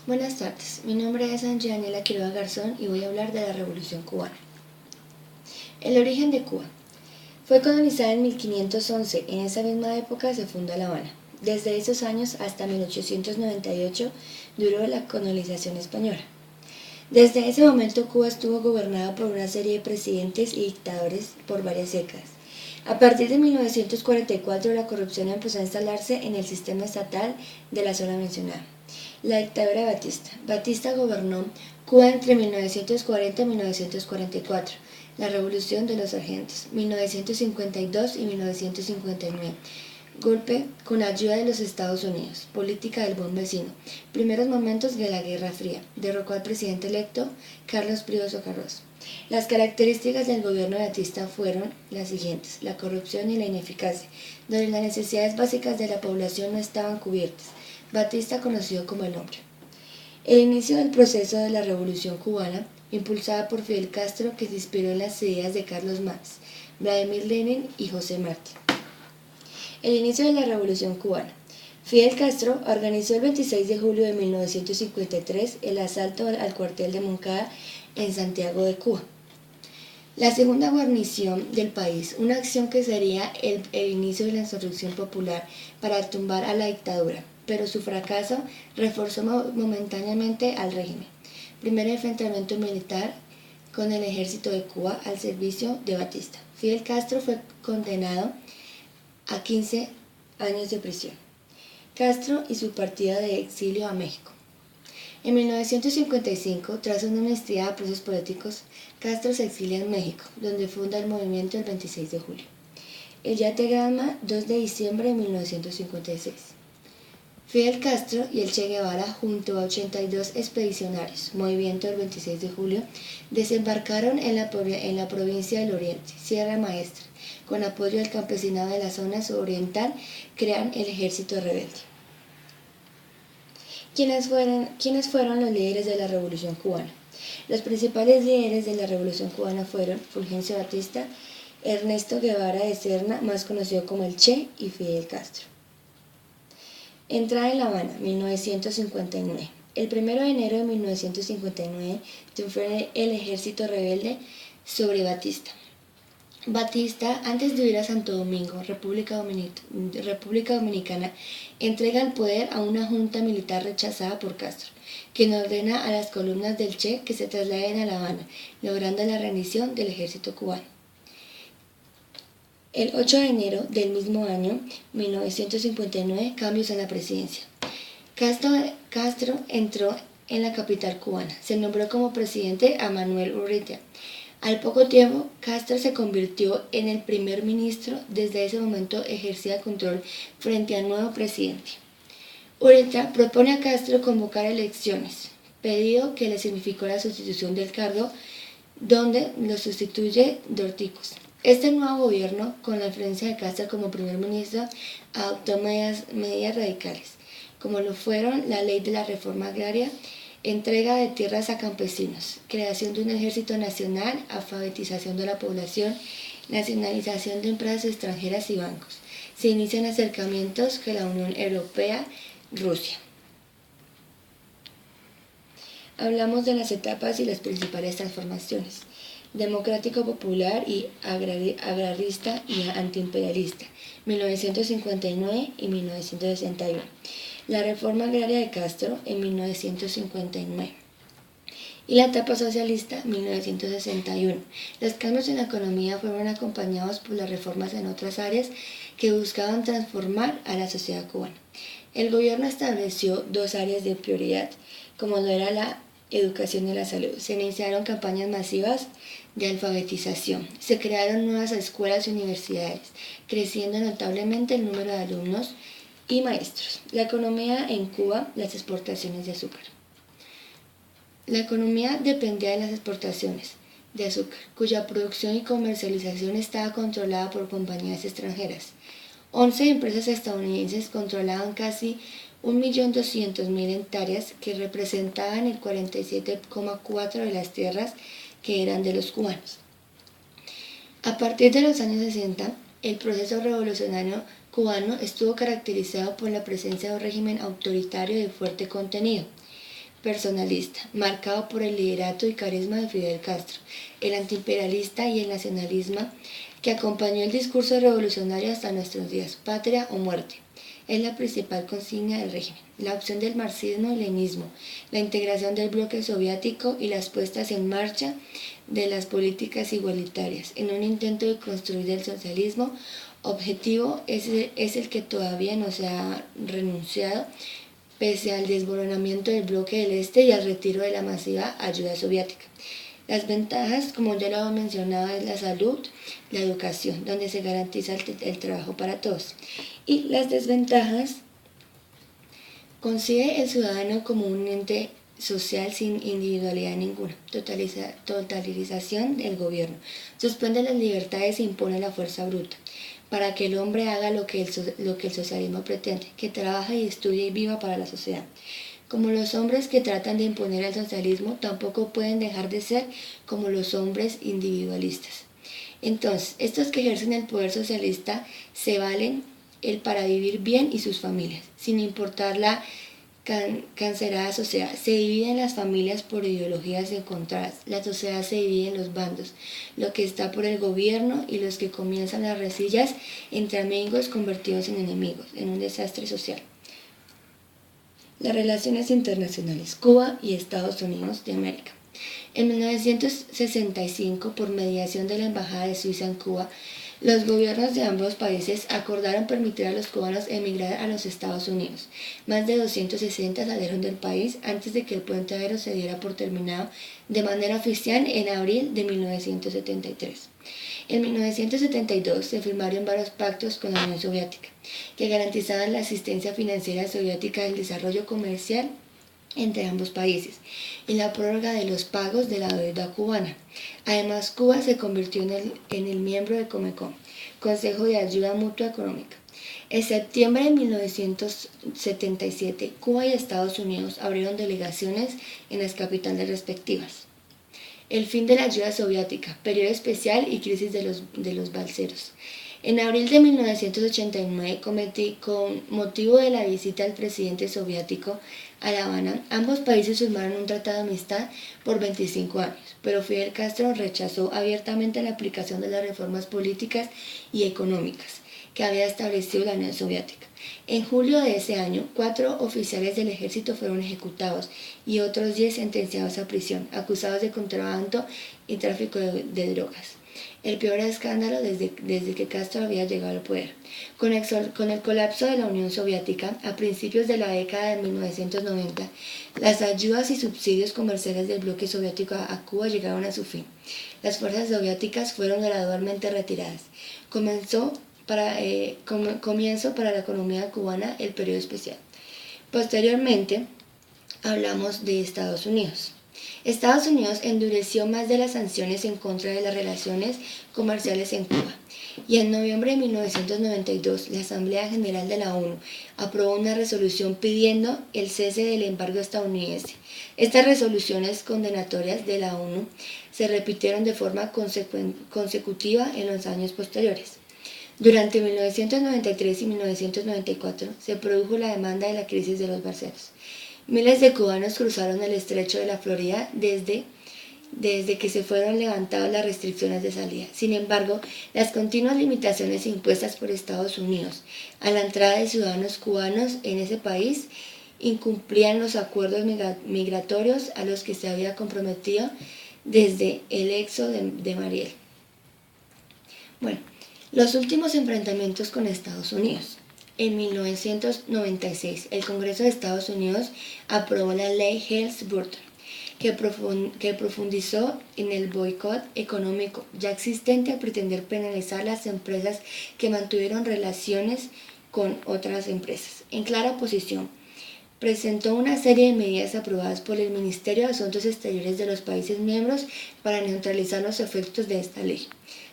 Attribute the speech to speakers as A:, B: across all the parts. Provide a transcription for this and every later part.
A: Buenas tardes, mi nombre es Angela Quiroga Garzón y voy a hablar de la Revolución Cubana. El origen de Cuba. Fue colonizada en 1511, en esa misma época se funda La Habana. Desde esos años hasta 1898 duró la colonización española. Desde ese momento Cuba estuvo gobernada por una serie de presidentes y dictadores por varias décadas. A partir de 1944 la corrupción empezó a instalarse en el sistema estatal de la zona mencionada. La dictadura de Batista. Batista gobernó Cuba entre 1940 y 1944. La Revolución de los Sargentos, 1952 y 1959. Golpe con ayuda de los Estados Unidos. Política del buen vecino. Primeros momentos de la Guerra Fría. Derrocó al presidente electo Carlos Prío Socarrós. Las características del gobierno de Batista fueron las siguientes: la corrupción y la ineficacia, donde las necesidades básicas de la población no estaban cubiertas. Batista conocido como el hombre. El inicio del proceso de la Revolución Cubana, impulsada por Fidel Castro, que se inspiró en las ideas de Carlos Marx, Vladimir Lenin y José Martí. El inicio de la Revolución Cubana. Fidel Castro organizó el 26 de julio de 1953 el asalto al cuartel de Moncada en Santiago de Cuba. La segunda guarnición del país, una acción que sería el inicio de la insurrección popular para tumbar a la dictadura, pero su fracaso reforzó momentáneamente al régimen. Primer enfrentamiento militar con el ejército de Cuba al servicio de Batista. Fidel Castro fue condenado a 15 años de prisión. Castro y su partida de exilio a México. En 1955, tras una amnistía a presos políticos, Castro se exilia en México, donde funda el movimiento el 26 de julio. El Yategrama, 2 de diciembre de 1956. Fidel Castro y el Che Guevara, junto a 82 expedicionarios, movimiento del 26 de julio, desembarcaron en la provincia del Oriente, Sierra Maestra. Con apoyo del campesinado de la zona suroriental, crean el ejército rebelde. ¿Quiénes fueron los líderes de la Revolución Cubana? Los principales líderes de la Revolución Cubana fueron Fulgencio Batista, Ernesto Guevara de Serna, más conocido como el Che, y Fidel Castro. Entrada en La Habana, 1959. El 1 de enero de 1959 triunfó el ejército rebelde sobre Batista. Batista, antes de huir a Santo Domingo, República Dominicana, entrega el poder a una junta militar rechazada por Castro, quien ordena a las columnas del Che que se trasladen a La Habana, logrando la rendición del ejército cubano. El 8 de enero del mismo año, 1959, cambios en la presidencia. Castro entró en la capital cubana. Se nombró como presidente a Manuel Urrutia. Al poco tiempo, Castro se convirtió en el primer ministro. Desde ese momento ejercía control frente al nuevo presidente. Urrutia propone a Castro convocar elecciones, pedido que le significó la sustitución del cargo, donde lo sustituye Dorticos. Este nuevo gobierno, con la influencia de Castro como primer ministro, adoptó medidas radicales, como lo fueron la ley de la reforma agraria, entrega de tierras a campesinos, creación de un ejército nacional, alfabetización de la población, nacionalización de empresas extranjeras y bancos. Se inician acercamientos con la Unión Europea, Rusia. Hablamos de las etapas y las principales transformaciones: democrático popular y agrarista y antiimperialista, 1959 y 1961. La reforma agraria de Castro en 1959. Y la etapa socialista, 1961. Los cambios en la economía fueron acompañados por las reformas en otras áreas que buscaban transformar a la sociedad cubana. El gobierno estableció 2 áreas de prioridad, como lo era la educación y la salud. Se iniciaron campañas masivas de alfabetización. Se crearon nuevas escuelas y universidades, creciendo notablemente el número de alumnos y maestros. La economía en Cuba, las exportaciones de azúcar. La economía dependía de las exportaciones de azúcar, cuya producción y comercialización estaba controlada por compañías extranjeras. 11 empresas estadounidenses controlaban casi 1.200.000 hectáreas, que representaban el 47,4% de las tierras que eran de los cubanos. A partir de los años 60, el proceso revolucionario cubano estuvo caracterizado por la presencia de un régimen autoritario de fuerte contenido. personalista, marcado por el liderato y carisma de Fidel Castro, el antiimperialista y el nacionalismo que acompañó el discurso revolucionario hasta nuestros días, patria o muerte. Es la principal consigna del régimen, la opción del marxismo y leninismo, la integración del bloque soviético y las puestas en marcha de las políticas igualitarias, en un intento de construir el socialismo. Objetivo es el que todavía no se ha renunciado, pese al desmoronamiento del bloque del Este y al retiro de la masiva ayuda soviética. Las ventajas, como ya lo he mencionado, es la salud, la educación, donde se garantiza el trabajo para todos. Y las desventajas, concibe el ciudadano como un ente social sin individualidad ninguna, totalización del gobierno, suspende las libertades e impone la fuerza bruta, para que el hombre haga lo que el socialismo pretende, que trabaje y estudie y viva para la sociedad. Como los hombres que tratan de imponer el socialismo tampoco pueden dejar de ser como los hombres individualistas. Entonces, estos que ejercen el poder socialista se valen para vivir bien y sus familias, sin importar la cancerada sociedad. Se dividen las familias por ideologías encontradas. La sociedad se divide en los bandos, lo que está por el gobierno y los que comienzan las resillas entre amigos convertidos en enemigos, en un desastre social. Las relaciones internacionales, Cuba y Estados Unidos de América. En 1965, por mediación de la Embajada de Suiza en Cuba, los gobiernos de ambos países acordaron permitir a los cubanos emigrar a los Estados Unidos. Más de 260 salieron del país antes de que el puente aéreo se diera por terminado de manera oficial en abril de 1973. En 1972 se firmaron varios pactos con la Unión Soviética, que garantizaban la asistencia financiera soviética del desarrollo comercial entre ambos países y la prórroga de los pagos de la deuda cubana. Además, Cuba se convirtió en el miembro de Comecon, Consejo de Ayuda Mutua Económica. En septiembre de 1977, Cuba y Estados Unidos abrieron delegaciones en las capitales respectivas. El fin de la ayuda soviética, periodo especial y crisis de los balseros. En abril de 1989, con motivo de la visita del presidente soviético a La Habana, ambos países firmaron un tratado de amistad por 25 años, pero Fidel Castro rechazó abiertamente la aplicación de las reformas políticas y económicas que había establecido la Unión Soviética. En julio de ese año, 4 oficiales del ejército fueron ejecutados y otros 10 sentenciados a prisión, acusados de contrabando y tráfico de drogas. El peor escándalo desde que Castro había llegado al poder. Con el colapso de la Unión Soviética, a principios de la década de 1990, las ayudas y subsidios comerciales del bloque soviético a Cuba llegaron a su fin. Las fuerzas soviéticas fueron gradualmente retiradas. Comienzo para la economía cubana el periodo especial. Posteriormente, hablamos de Estados Unidos. Estados Unidos endureció más de las sanciones en contra de las relaciones comerciales en Cuba, y en noviembre de 1992 la Asamblea General de la ONU aprobó una resolución pidiendo el cese del embargo estadounidense. Estas resoluciones condenatorias de la ONU se repitieron de forma consecutiva en los años posteriores. Durante 1993 y 1994 se produjo la demanda de la crisis de los balseros. Miles de cubanos cruzaron el estrecho de la Florida desde que se fueron levantadas las restricciones de salida. Sin embargo, las continuas limitaciones impuestas por Estados Unidos a la entrada de ciudadanos cubanos en ese país incumplían los acuerdos migratorios a los que se había comprometido desde el éxodo de Mariel. Bueno, los últimos enfrentamientos con Estados Unidos. En 1996, el Congreso de Estados Unidos aprobó la ley Helms-Burton, que profundizó en el boicot económico ya existente al pretender penalizar a las empresas que mantuvieron relaciones con otras empresas. En clara oposición, presentó una serie de medidas aprobadas por el Ministerio de Asuntos Exteriores de los países miembros para neutralizar los efectos de esta ley.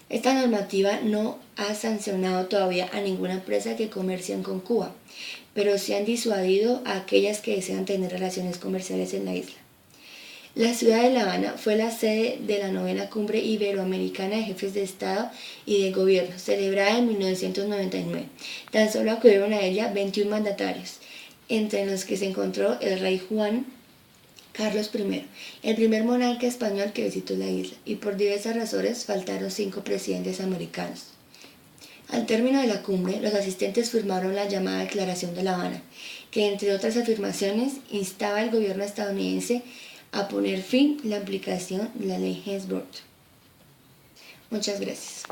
A: Esta normativa no ha sancionado todavía a ninguna empresa que comercien con Cuba, pero sí han disuadido a aquellas que desean tener relaciones comerciales en la isla. La ciudad de La Habana fue la sede de la 9ª Cumbre Iberoamericana de Jefes de Estado y de Gobierno, celebrada en 1999. Tan solo acudieron a ella 21 mandatarios, entre los que se encontró el rey Juan Carlos I, el primer monarca español que visitó la isla, y por diversas razones faltaron 5 presidentes americanos. Al término de la cumbre, los asistentes firmaron la llamada Declaración de La Habana, que entre otras afirmaciones instaba al gobierno estadounidense a poner fin a la aplicación de la ley Helms-Burton. Muchas gracias.